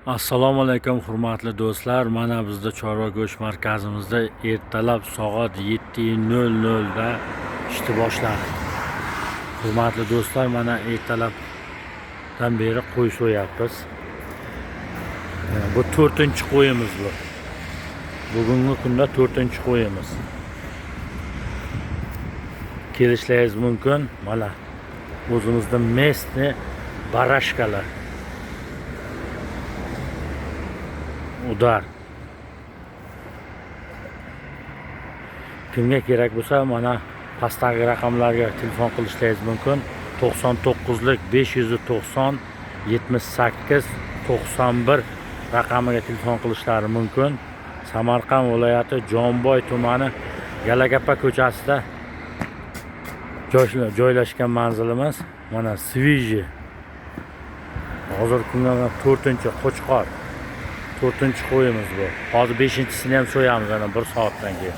Assalomu alaykum hurmatli do'stlar. Mana bizda chorva go'sht markazimizda ertalab soat 7:00 da ishni boshladi. Hurmatli do'stlar, mana ertalabdan beri qo'y so'yapmiz. Bu 4-qo'yimiz bu. Bugungi kunda 4-qo'yimiz. Kelishlaringiz mumkin. Mana o'zimizda местный barashkalar. Udar. Kimga kerak bo'lsa, mana pastdagi raqamlarga telefon qilishlaringiz mumkin. 99lik 590 78 91 raqamiga telefon qilishlari mumkin. Samarqand viloyati Jomboy tumani Galagapa ko'chasida joylashgan manzilimiz. Mana Sviji. Hozir kunga 4-Qo'chqor. 4-qo'yimiz bu. Hozir 5-sini ham so'yamiz ana 1 soatdan keyin.